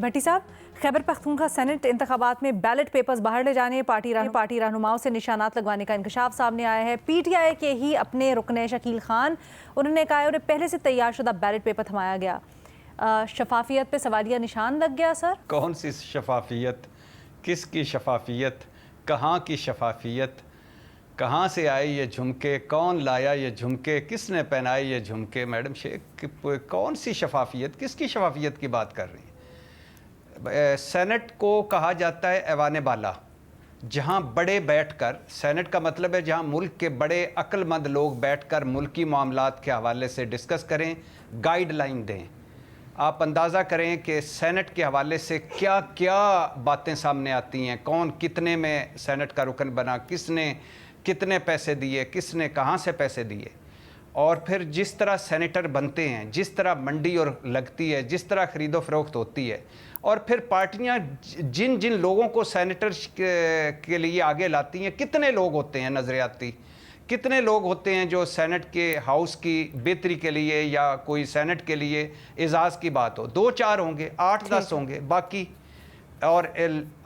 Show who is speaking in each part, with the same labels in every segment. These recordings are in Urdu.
Speaker 1: بھٹی صاحب، خیبر پختونخوا سینٹ انتخابات میں بیلٹ پیپرز باہر لے جانے پارٹی رہنماؤں سے نشانات لگوانے کا انکشاف سامنے آیا ہے۔ پی ٹی آئی کے ہی اپنے رکن شکیل خان انہوں نے کہا ہے انہیں پہلے سے تیار شدہ بیلٹ پیپر تھمایا گیا۔ شفافیت پہ سوالیہ نشان لگ گیا سر؟
Speaker 2: کون سی شفافیت؟ کس کی شفافیت؟ کہاں کی شفافیت؟ کہاں سے آئے یہ جھمکے؟ کون لایا یہ جھمکے؟ کس نے پہنائے یہ جھمکے؟ میڈم شیخ، کون سی شفافیت؟ کس کی شفافیت کی بات کر رہی ہیں؟ سینٹ کو کہا جاتا ہے ایوان بالا، جہاں بڑے بیٹھ کر، سینٹ کا مطلب ہے جہاں ملک کے بڑے عقل مند لوگ بیٹھ کر ملکی معاملات کے حوالے سے ڈسکس کریں، گائیڈ لائن دیں۔ آپ اندازہ کریں کہ سینٹ کے حوالے سے کیا کیا باتیں سامنے آتی ہیں، کون کتنے میں سینٹ کا رکن بنا، کس نے کتنے پیسے دیے، کس نے کہاں سے پیسے دیے، اور پھر جس طرح سینیٹر بنتے ہیں، جس طرح منڈی اور لگتی ہے، جس طرح خرید و فروخت ہوتی ہے، اور پھر پارٹیاں جن جن لوگوں کو سینیٹر کے لیے آگے لاتی ہیں، کتنے لوگ ہوتے ہیں نظریاتی، کتنے لوگ ہوتے ہیں جو سینٹ کے ہاؤس کی بہتری کے لیے یا کوئی سینٹ کے لیے اعزاز کی بات ہو، 2-4 ہوں گے، 8-10 ہوں گے باقی۔ اور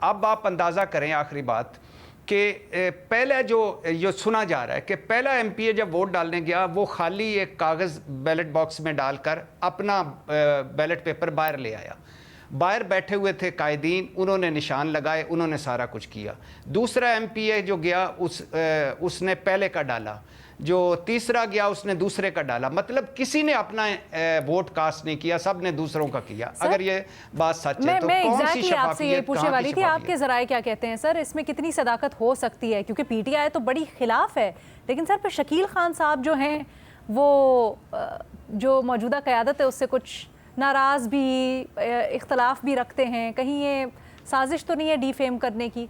Speaker 2: اب آپ اندازہ کریں، آخری بات، کہ پہلے جو یہ سنا جا رہا ہے کہ پہلا ایم پی اے جب ووٹ ڈالنے گیا، وہ خالی ایک کاغذ بیلٹ باکس میں ڈال کر اپنا بیلٹ پیپر باہر لے آیا۔ باہر بیٹھے ہوئے تھے قائدین، انہوں نے نشان لگائے، انہوں نے سارا کچھ کیا۔ دوسرا ایم پی اے جو گیا اس نے پہلے کا ڈالا، جو تیسرا گیا اس نے دوسرے کا ڈالا، مطلب کسی نے اپنا ووٹ کاسٹ نہیں کیا، سب نے دوسروں کا کیا۔ اگر یہ بات سچ ہے تو کون سی شفافیت؟
Speaker 1: آپ سے یہ پوچھنے والی تھی، آپ کے ذرائع کیا کہتے ہیں سر، اس میں کتنی صداقت ہو سکتی ہے؟ کیونکہ پی ٹی آئی تو بڑی خلاف ہے، لیکن سر پھر شکیل خان صاحب جو ہیں وہ جو موجودہ قیادت ہے اس سے کچھ ناراض بھی، اختلاف بھی رکھتے ہیں، کہیں یہ سازش تو نہیں ہے ڈی فیم کرنے کی؟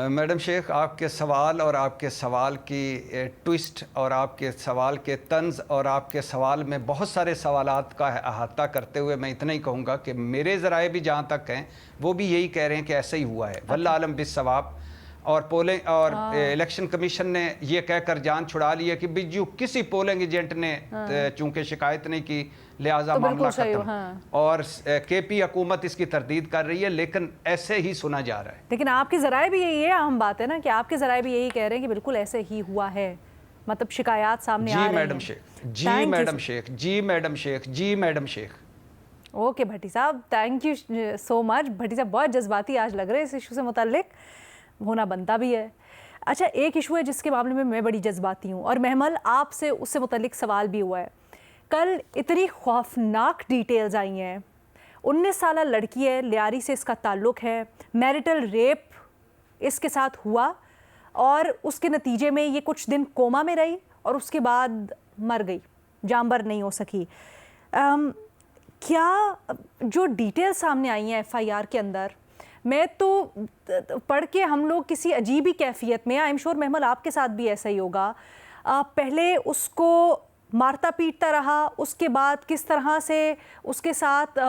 Speaker 2: میڈم شیخ، آپ کے سوال اور آپ کے سوال کی ٹوسٹ اور آپ کے سوال کے طنز اور آپ کے سوال میں بہت سارے سوالات کا احاطہ کرتے ہوئے میں اتنا ہی کہوں گا کہ میرے ذرائع بھی جہاں تک ہیں وہ بھی یہی کہہ رہے ہیں کہ ایسا ہی ہوا ہے، واللہ عالم بالصواب۔ اور الیکشن کمیشن نے یہ کہہ کر جان چھڑا لی ہے کہ بجو کسی پولنگ ایجنٹ نے چونکہ شکایت نہیں کی لہٰذا معاملہ ختم، اور کے پی حکومت اس کی تردید کر رہی ہے، لیکن ایسے ہی سنا جا رہا ہے۔
Speaker 1: لیکن آپ کے ذرائع بھی یہی ہے، اہم بات ہے نا کہ آپ کے ذرائع بھی یہی کہہ رہے ہیں کہ بالکل ایسے ہی ہوا ہے، مطلب شکایات سامنے آ رہے ہیں۔
Speaker 2: جی میڈم شیخ، جی میڈم شیخ، جی میڈم شیخ، جی میڈم شیخ۔
Speaker 1: اوکے بھٹی صاحب، تھینک یو سو مچ۔ بھٹی صاحب بہت جذباتی آج لگ رہے ہیں، اس ایشو سے متعلق ہونا بنتا بھی ہے۔ اچھا، ایک ایشو ہے جس کے معاملے میں بڑی جذباتی ہوں، اور محمل آپ سے اس سے متعلق سوال بھی ہوا ہے۔ کل اتنی خوفناک ڈیٹیلز آئی ہیں، 19 سالہ لڑکی ہے، لیاری سے اس کا تعلق ہے، میریٹل ریپ اس کے ساتھ ہوا، اور اس کے نتیجے میں یہ کچھ دن کوما میں رہی اور اس کے بعد مر گئی، جانبر نہیں ہو سکی۔ کیا جو ڈیٹیل سامنے آئی ہیں ایف آئی آر کے اندر، میں تو پڑھ کے ہم لوگ کسی عجیب ہی کیفیت میں، آئی ایم شور محمل آپ کے ساتھ بھی ایسا ہی ہوگا، پہلے اس کو مارتا پیٹتا رہا، اس کے بعد کس طرح سے اس کے ساتھ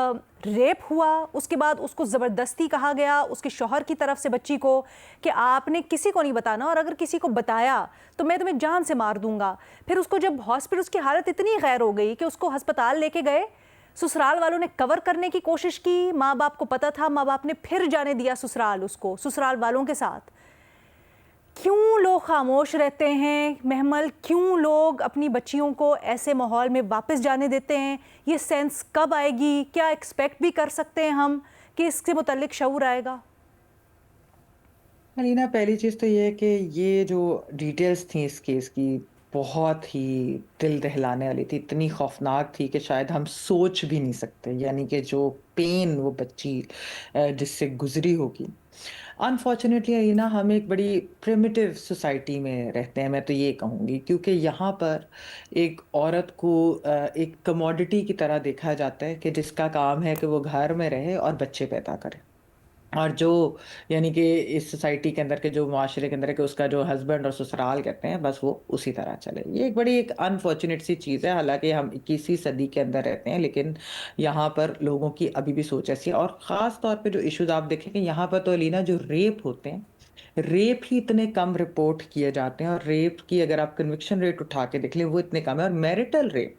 Speaker 1: ریپ ہوا، اس کے بعد اس کو زبردستی کہا گیا اس کے شوہر کی طرف سے بچی کو کہ آپ نے کسی کو نہیں بتانا، اور اگر کسی کو بتایا تو میں تمہیں جان سے مار دوں گا۔ پھر اس کو جب ہاسپٹل، اس کی حالت اتنی غیر ہو گئی کہ اس کو ہسپتال لے کے گئے، سسرال والوں نے کور کرنے کی کوشش کی، ماں باپ کو پتا تھا، ماں باپ نے پھر جانے دیا سسرال، اس کو سسرال والوں کے ساتھ۔ کیوں لوگ خاموش رہتے ہیں محمل؟ کیوں لوگ اپنی بچیوں کو ایسے ماحول میں واپس جانے دیتے ہیں؟ یہ سینس کب آئے گی؟ کیا ایکسپیکٹ بھی کر سکتے ہیں ہم کہ اس سے متعلق شعور آئے گا؟
Speaker 3: علینا، پہلی چیز تو یہ ہے کہ یہ جو ڈیٹیلز تھیں اس کیس کی بہت ہی دل دہلانے والی تھی، اتنی خوفناک تھی کہ شاید ہم سوچ بھی نہیں سکتے، یعنی کہ جو پین وہ بچی جس سے گزری ہوگی۔ انفارچونیٹلی علینا، ہم ایک بڑی پریمیٹیو سوسائٹی میں رہتے ہیں، میں تو یہ کہوں گی، کیونکہ یہاں پر ایک عورت کو ایک کموڈٹی کی طرح دیکھا جاتا ہے کہ جس کا کام ہے کہ وہ گھر میں رہے اور بچے پیدا کرے، اور جو یعنی کہ اس سوسائٹی کے اندر کے جو معاشرے کے اندر ہے کہ اس کا جو ہسبینڈ اور سسرال کہتے ہیں بس وہ اسی طرح چلے۔ یہ ایک بڑی ایک انفارچونیٹ سی چیز ہے، حالانکہ ہم 21ویں صدی کے اندر رہتے ہیں، لیکن یہاں پر لوگوں کی ابھی بھی سوچ ایسی ہے۔ اور خاص طور پہ جو ایشوز آپ دیکھیں کہ یہاں پر تو علینا جو ریپ ہوتے ہیں، ریپ ہی اتنے کم رپورٹ کیے جاتے ہیں، اور ریپ کی اگر آپ کنوکشن ریٹ اٹھا کے دیکھ لیں وہ اتنے کم ہے، اور میرٹل ریپ